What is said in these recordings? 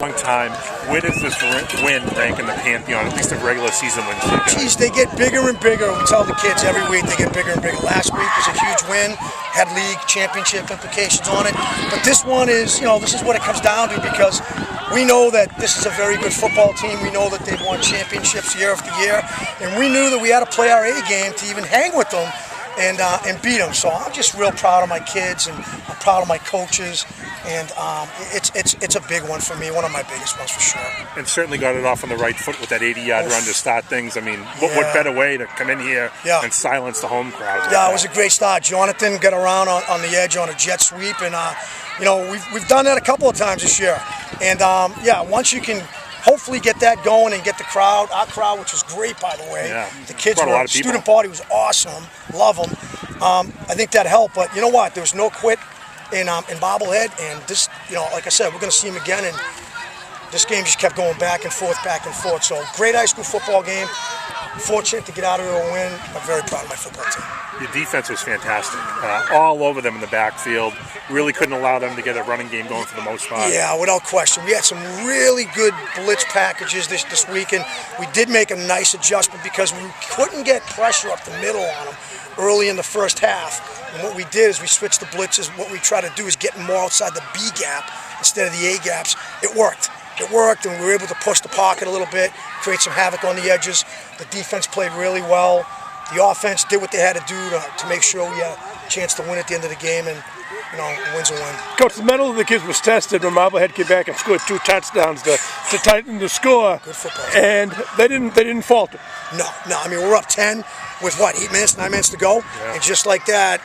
Long time. Where does this win rank in the pantheon, at least of regular season wins for you guys? Geez, they get bigger and bigger. We tell the kids every week they get bigger and bigger. Last week was a huge win, had league championship implications on it. But this one is, this is what it comes down to, because we know that this is a very good football team. We know that they've won championships year after year. And we knew that we had to play our A game to even hang with them and beat them. So I'm just real proud of my kids, and I'm proud of my coaches. And it's a big one for me, one of my biggest ones for sure. And certainly got it off on the right foot with that 80-yard run to start things. I mean, what better way to come in here and silence the home crowd? Yeah, it was a great start. Jonathan got around on the edge on a jet sweep, and we've done that a couple of times this year. And once you can hopefully get that going and get the crowd, our crowd, which was great, by the way. Yeah. The kids were, student body was awesome, love them. I think that helped, but you know what? There was no quit in Marblehead, and this, like I said, we're going to see him again, and this game just kept going back and forth. So great high school football game. Fortunate to get out of there a win. I'm very proud of my football team. Your defense was fantastic. All over them in the backfield. Really couldn't allow them to get a running game going for the most part. Yeah, without question. We had some really good blitz packages this week, and we did make a nice adjustment because we couldn't get pressure up the middle on them early in the first half. And what we did is we switched the blitzes. What we try to do is get more outside the B gap instead of the A gaps. It worked. It worked, and we were able to push the pocket a little bit, create some havoc on the edges. The defense played really well. The offense did what they had to do to make sure we had a chance to win at the end of the game, and a win's a win. Coach, the mettle of the kids was tested when Marblehead came back and scored 2 touchdowns to tighten the score. Good football. And they didn't falter. No. I mean, we're up 10 with 9 minutes to go, and just like that,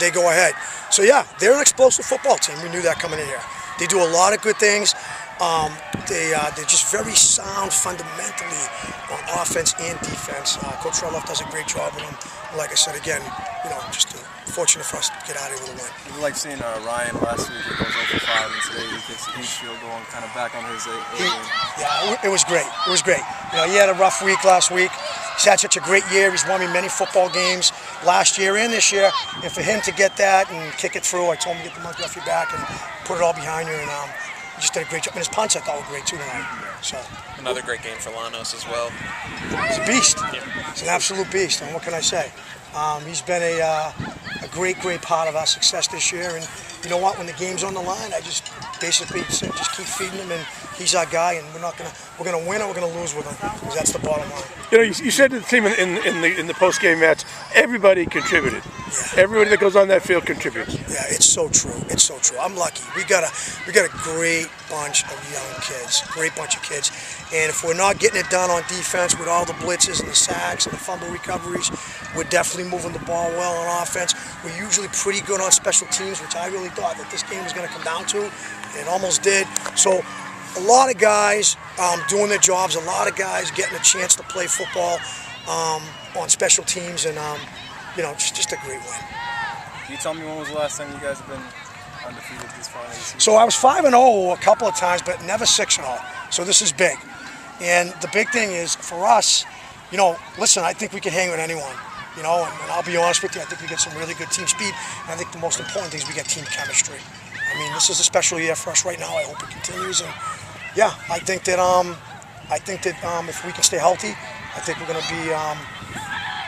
they go ahead. So yeah, they're an explosive football team. We knew that coming in here. They do a lot of good things. They're just very sound fundamentally on offense and defense. Coach Roloff does a great job with them. Like I said again, just fortunate for us to get out of here with a win. We like seeing Ryan last week. He goes 0 for 5, and today he gets the field going, kind of back on his A game. Yeah, it was great. It was great. He had a rough week last week. He's had such a great year. He's won me many football games last year and this year. And for him to get that and kick it through, I told him to get the monkey off your back and put it all behind you. And he just did a great job. And his punts, I thought, were great too tonight. So another great game for Lanos as well. He's a beast. Yeah. He's an absolute beast. And what can I say? He's been a great part of our success this year. And you know what? When the game's on the line, I just basically said, just keep feeding him, and he's our guy. And we're gonna win or we're gonna lose with him, because that's the bottom line. You said to the team in the post game match, everybody contributed. Yeah. Everybody that goes on that field contributes. Yeah, it's so true. It's so true. I'm lucky. We got a great bunch of young kids. Great bunch of kids. And if we're not getting it done on defense with all the blitzes and the sacks and the fumble recoveries, we're definitely moving the ball well on offense. We're usually pretty good on special teams, which I really thought that this game was going to come down to. It almost did. So a lot of guys doing their jobs, a lot of guys getting a chance to play football on special teams, and just a great win. Can you tell me when was the last time you guys have been undefeated this far in the season? So I was 5-0 a couple of times, but never 6-0. So this is big. And the big thing is for us, listen, I think we can hang with anyone. And I'll be honest with you, I think we get some really good team speed, and I think the most important thing is we get team chemistry. I mean, this is a special year for us right now. I hope it continues, and yeah, I think that if we can stay healthy, I think we're going to be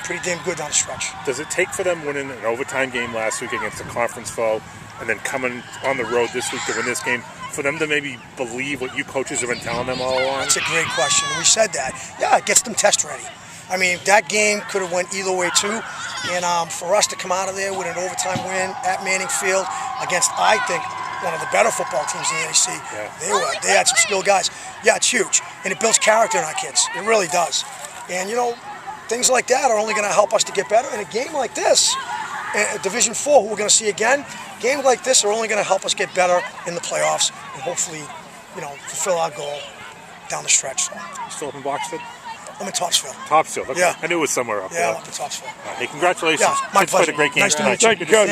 pretty damn good down the stretch. Does it take for them winning an overtime game last week against a conference foe, and then coming on the road this week to win this game, for them to maybe believe what you coaches have been telling them all along? That's a great question. We said that. Yeah, it gets them test ready. I mean, that game could have went either way too, and for us to come out of there with an overtime win at Manning Field against, I think, one of the better football teams in the NEC. Yeah. They had some skilled guys. Yeah, it's huge, and it builds character in our kids. It really does. And things like that are only going to help us to get better. And a game like this, Division 4, who we're going to see again, games like this are only going to help us get better in the playoffs and hopefully, fulfill our goal down the stretch. So. Still up in Boxford? I'm in Topsfield. Topsfield, okay. Yeah. I knew it was somewhere up there. Yeah, I'm up in Topsfield. Hey, congratulations. Yeah, my Kids played pleasure. a great game Nice to tonight. meet you. Thank you, Coach.